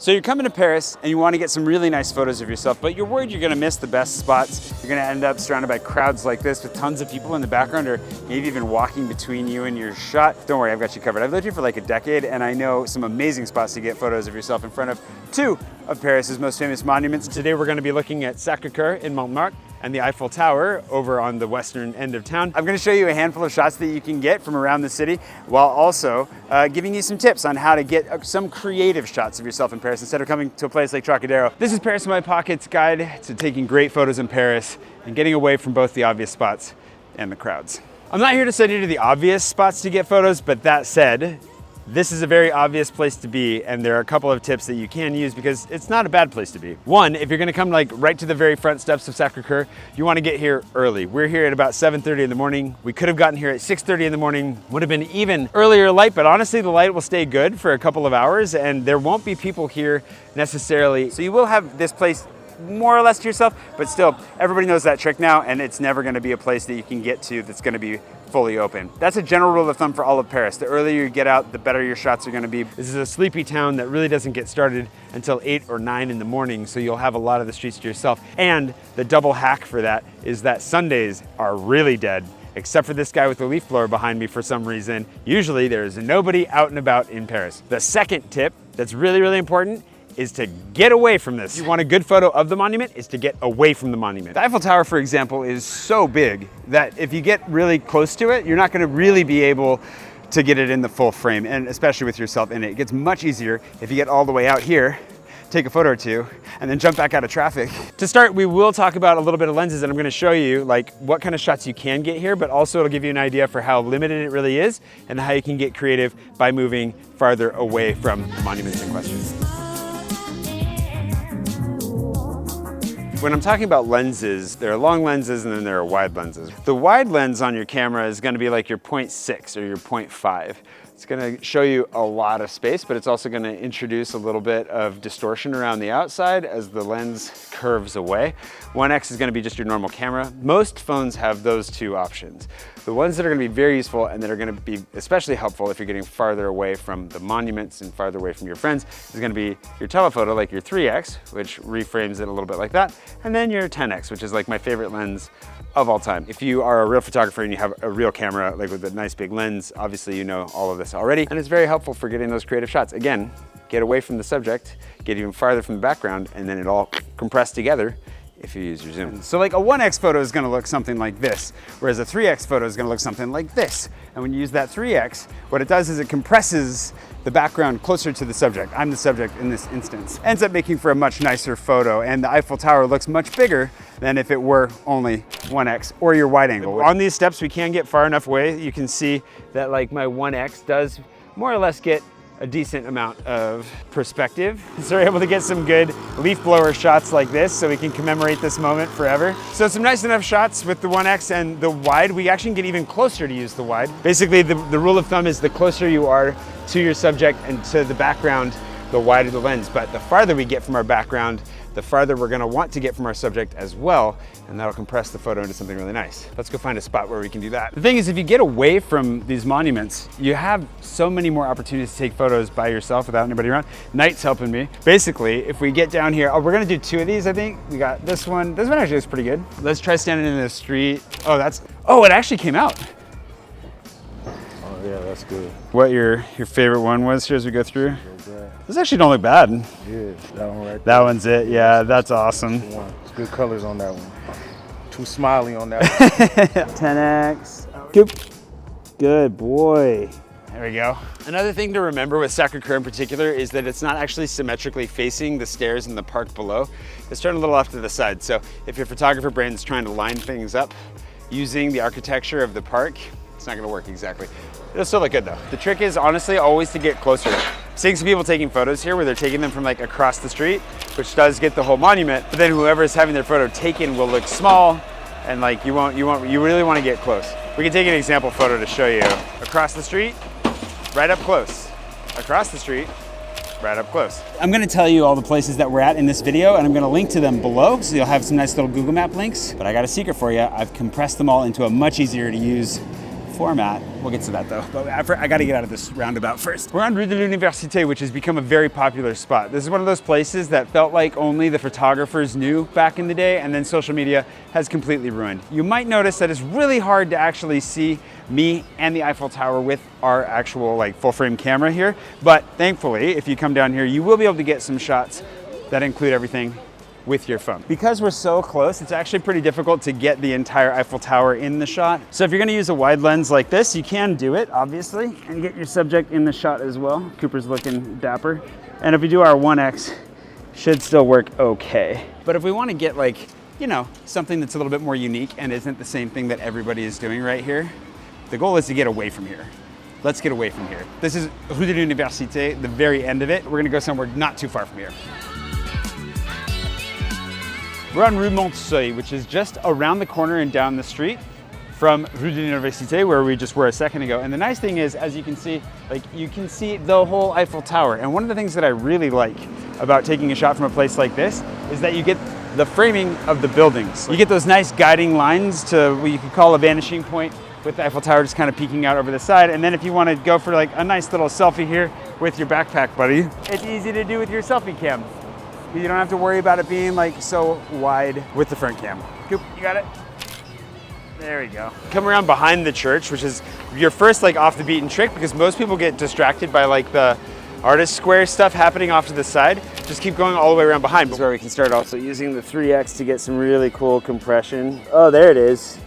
So you're coming to Paris and you want to get some really nice photos of yourself, but you're worried you're going to miss the best spots. You're going to end up surrounded by crowds like this with tons of people in the background, or maybe even walking between you and your shot. Don't worry, I've got you covered. I've lived here for like a decade and I know some amazing spots to get photos of yourself in front of two of Paris's most famous monuments. Today we're going to be looking at SACRE in Montmartre and the Eiffel Tower over on the western end of town. I'm going to show you a handful of shots that you can get from around the city, while also giving you some tips on how to get some creative shots of yourself in Paris instead of coming to a place like Trocadero. This is Paris in My Pocket's guide to taking great photos in Paris and getting away from both the obvious spots and the crowds. I'm not here to send you to the obvious spots to get photos, but that said, this is a very obvious place to be, and there are a couple of tips that you can use because it's not a bad place to be. One, if you're gonna come like right to the very front steps of SACRE, you wanna get here early. We're here at about 7:30 in the morning. We could have gotten here at 6:30 in the morning, would have been even earlier light, but honestly, the light will stay good for a couple of hours and there won't be people here necessarily. So you will have this place more or less to yourself, but still, everybody knows that trick now, and it's never gonna be a place that you can get to that's gonna be fully open. That's a general rule of thumb for all of Paris. The earlier you get out, the better your shots are gonna be. This is a sleepy town that really doesn't get started until 8 or 9 in the morning, so you'll have a lot of the streets to yourself. And the double hack for that is that Sundays are really dead, except for this guy with the leaf blower behind me for some reason. Usually there's nobody out and about in Paris. The second tip that's really, really important is to get away from this. If you want a good photo of the monument, is to get away from the monument. The Eiffel Tower, for example, is so big that if you get really close to it, you're not gonna really be able to get it in the full frame, and especially with yourself in it. It gets much easier if you get all the way out here, take a photo or two, and then jump back out of traffic. To start, we will talk about a little bit of lenses, and I'm gonna show you like what kind of shots you can get here, but also it'll give you an idea for how limited it really is and how you can get creative by moving farther away from the monuments in question. When I'm talking about lenses, there are long lenses and then there are wide lenses. The wide lens on your camera is gonna be like your 0.6 or your 0.5. It's gonna show you a lot of space, but it's also gonna introduce a little bit of distortion around the outside as the lens curves away. 1x is gonna be just your normal camera. Most phones have those two options. The ones that are gonna be very useful and that are gonna be especially helpful if you're getting farther away from the monuments and farther away from your friends is gonna be your telephoto, like your 3x, which reframes it a little bit like that, and then your 10x, which is like my favorite lens of all time. If you are a real photographer and you have a real camera, like with a nice big lens, obviously you know all of this already, and it's very helpful for getting those creative shots. Again, get away from the subject, get even farther from the background, and then it all compressed together if you use your zoom. So like a 1x photo is gonna look something like this, whereas a 3x photo is gonna look something like this. And when you use that 3x, what it does is it compresses the background closer to the subject. I'm the subject in this instance. Ends up making for a much nicer photo, and the Eiffel Tower looks much bigger than if it were only 1x or your wide angle. On these steps, we can get far enough away. You can see that like my 1x does more or less get a decent amount of perspective. So we're able to get some good leaf blower shots like this so we can commemorate this moment forever. So some nice enough shots with the 1x and the wide. We actually can get even closer to use the wide. Basically, the rule of thumb is the closer you are to your subject and to the background, the wider the lens. But the farther we get from our background, the farther we're gonna want to get from our subject as well, and that'll compress the photo into something really nice. Let's go find a spot where we can do that. The thing is, if you get away from these monuments, you have so many more opportunities to take photos by yourself without anybody around. Night's helping me. Basically, if we get down here, we're gonna do 2 of these, I think. We got this one. This one actually is pretty good. Let's try standing in the street. Oh, it actually came out. Yeah, that's good. What your favorite one was here as we go through? This actually don't look bad. Yeah, that one right there. That one's it. Yeah, that's awesome. It's good colors on that one. Too smiley on that one. 10x. Good boy. There we go. Another thing to remember with SACRE in particular is that it's not actually symmetrically facing the stairs in the park below. It's turned a little off to the side. So if your photographer brain's trying to line things up using the architecture of the park, it's not gonna work exactly. It'll still look good though. The trick is honestly always to get closer. Seeing some people taking photos here where they're taking them from like across the street, which does get the whole monument, but then whoever is having their photo taken will look small, and like you really want to get close. We can take an example photo to show you. Across the street, right up close. Across the street, right up close. I'm gonna tell you all the places that we're at in this video, and I'm gonna link to them below, so you'll have some nice little Google Map links. But I got a secret for you. I've compressed them all into a much easier to use format. We'll get to that though, but I gotta get out of this roundabout first. We're on Rue de L'Université, which has become a very popular spot. This is one of those places that felt like only the photographers knew back in the day, and then social media has completely ruined. You might notice that it's really hard to actually see me and the Eiffel Tower with our actual like full frame camera here, but thankfully, if you come down here, you will be able to get some shots that include everything with your phone. Because we're so close, it's actually pretty difficult to get the entire Eiffel Tower in the shot. So if you're gonna use a wide lens like this, you can do it, obviously, and get your subject in the shot as well. Cooper's looking dapper. And if we do our 1X, should still work okay. But if we wanna get like, you know, something that's a little bit more unique and isn't the same thing that everybody is doing right here, the goal is to get away from here. Let's get away from here. This is Rue de l'Université, the very end of it. We're gonna go somewhere not too far from here. We're on Rue Montseuil, which is just around the corner and down the street from Rue de l'Université, where we just were a second ago. And the nice thing is, as you can see, like you can see the whole Eiffel Tower. And one of the things that I really like about taking a shot from a place like this is that you get the framing of the buildings. You get those nice guiding lines to what you could call a vanishing point with the Eiffel Tower just kind of peeking out over the side. And then if you want to go for like a nice little selfie here with your backpack buddy, it's easy to do with your selfie cam. You don't have to worry about it being like so wide with the front cam. Coop, you got it? There we go. Come around behind the church, which is your first like off the beaten trick, because most people get distracted by like the artist square stuff happening off to the side. Just keep going all the way around behind. This is where we can start also using the 3X to get some really cool compression. Oh, there it is.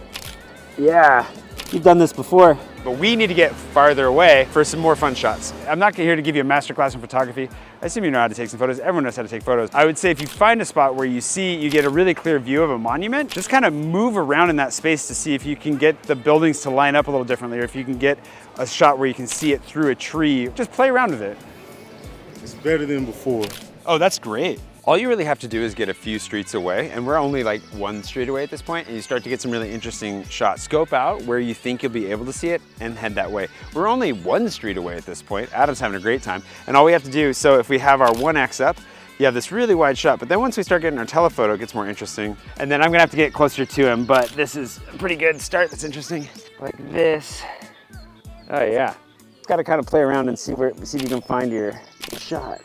Yeah, you've done this before. But we need to get farther away for some more fun shots. I'm not here to give you a masterclass in photography. I assume you know how to take some photos. Everyone knows how to take photos. I would say if you find a spot where you get a really clear view of a monument, just kind of move around in that space to see if you can get the buildings to line up a little differently, or if you can get a shot where you can see it through a tree. Just play around with it. It's better than before. Oh, that's great. All you really have to do is get a few streets away, and we're only like one street away at this point, and you start to get some really interesting shots. Scope out where you think you'll be able to see it and head that way. We're only one street away at this point. Adam's having a great time, and all we have to do, so if we have our 1X up, you have this really wide shot, but then once we start getting our telephoto, it gets more interesting. And then I'm gonna have to get closer to him, but this is a pretty good start that's interesting. Like this. Oh yeah. Gotta kind of play around and see if you can find your shot.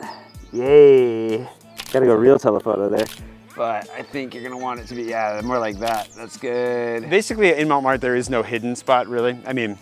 Yay. Gotta go real telephoto there. But I think you're gonna want it to be, yeah, more like that. That's good. Basically in Montmartre, there is no hidden spot really. I mean,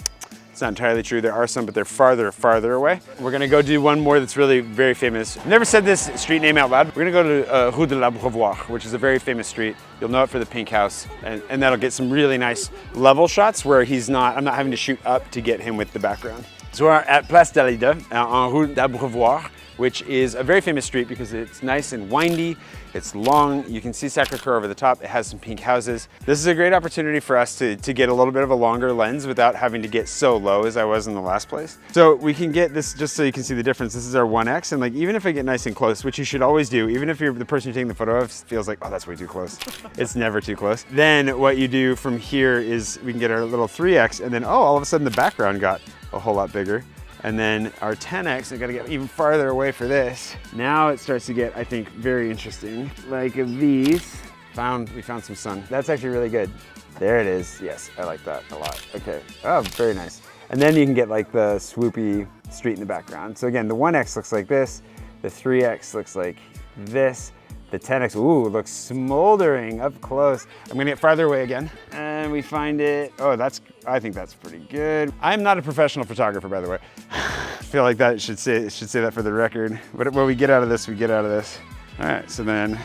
it's not entirely true. There are some, but they're farther away. We're gonna go do one more that's really very famous. Never said this street name out loud. We're gonna go to Rue de L'abreuvoir, which is a very famous street. You'll know it for the pink house, and that'll get some really nice level shots where I'm not having to shoot up to get him with the background. So we're at Place d'Alida, on Rue de L'abreuvoir, which is a very famous street because it's nice and windy, it's long, you can see SACRE over the top, it has some pink houses. This is a great opportunity for us to get a little bit of a longer lens without having to get so low as I was in the last place. So we can get this, just so you can see the difference, this is our 1X, and like even if I get nice and close, which you should always do, even if the person you're taking the photo of feels like, oh, that's way too close. It's never too close. Then what you do from here is we can get our little 3X, and then, oh, all of a sudden the background got a whole lot bigger. And then our 10X, I gotta get even farther away for this. Now it starts to get, I think, very interesting. Like these, we found some sun. That's actually really good. There it is. Yes, I like that a lot. Okay, oh, very nice. And then you can get like the swoopy street in the background. So again, the 1X looks like this. The 3X looks like this. The 10X, ooh, looks smoldering up close. I'm gonna get farther away again. And we find it, oh, I think that's pretty good. I'm not a professional photographer, by the way. I feel like that should say that for the record. But what we get out of this, we get out of this. All right, so then.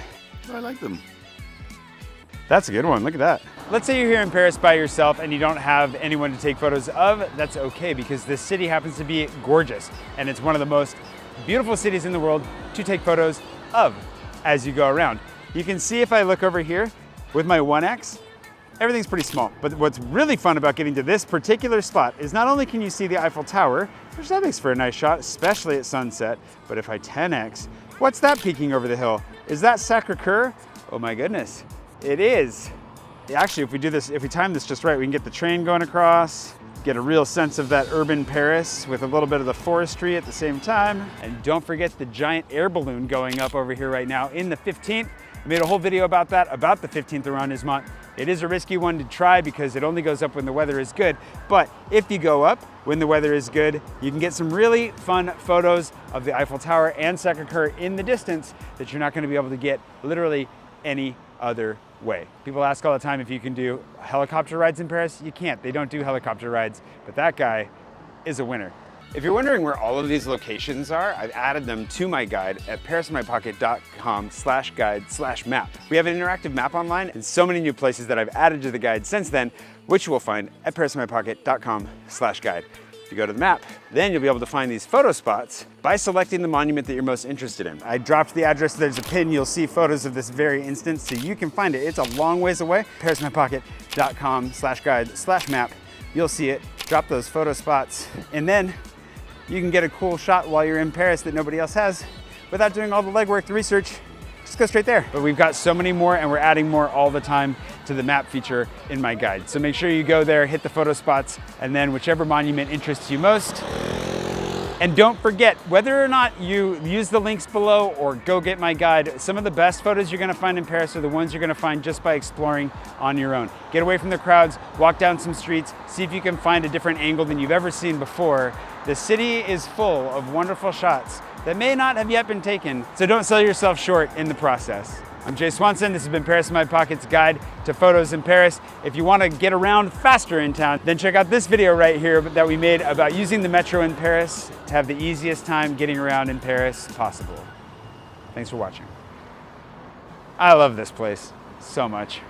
I like them. That's a good one, look at that. Let's say you're here in Paris by yourself and you don't have anyone to take photos of. That's okay, because this city happens to be gorgeous. And it's one of the most beautiful cities in the world to take photos of as you go around. You can see if I look over here with my 1X, everything's pretty small. But what's really fun about getting to this particular spot is not only can you see the Eiffel Tower, which that makes for a nice shot, especially at sunset, but if I 10X, what's that peeking over the hill? Is that SACRE? Oh my goodness, it is. Actually, if we time this just right, we can get the train going across. Get a real sense of that urban Paris with a little bit of the forestry at the same time. And don't forget the giant air balloon going up over here right now in the 15th. I made a whole video about that, about the 15th arrondissement. It is a risky one to try because it only goes up when the weather is good. But if you go up when the weather is good, you can get some really fun photos of the Eiffel Tower and SACRE in the distance that you're not going to be able to get literally any other way. People ask all the time if you can do helicopter rides in Paris. You can't. They don't do helicopter rides, but that guy is a winner. If you're wondering where all of these locations are, I've added them to my guide at parisinmypocket.com/guide/map. We have an interactive map online and so many new places that I've added to the guide since then, which you will find at parisinmypocket.com/guide. If you go to the map, then you'll be able to find these photo spots by selecting the monument that you're most interested in. I dropped the address, there's a pin, you'll see photos of this very instance, so you can find it. It's a long ways away. parisinmypocket.com/guide/map. You'll see it, drop those photo spots, and then you can get a cool shot while you're in Paris that nobody else has without doing all the legwork, the research. Just go straight there. But we've got so many more and we're adding more all the time to the map feature in my guide. So make sure you go there, hit the photo spots, and then whichever monument interests you most. And don't forget, whether or not you use the links below or go get my guide, some of the best photos you're gonna find in Paris are the ones you're gonna find just by exploring on your own. Get away from the crowds, walk down some streets, see if you can find a different angle than you've ever seen before. The city is full of wonderful shots that may not have yet been taken, so don't sell yourself short in the process. I'm Jay Swanson. This has been Paris in My Pocket's guide to photos in Paris. If you want to get around faster in town, then check out this video right here that we made about using the metro in Paris to have the easiest time getting around in Paris possible. Thanks for watching. I love this place so much.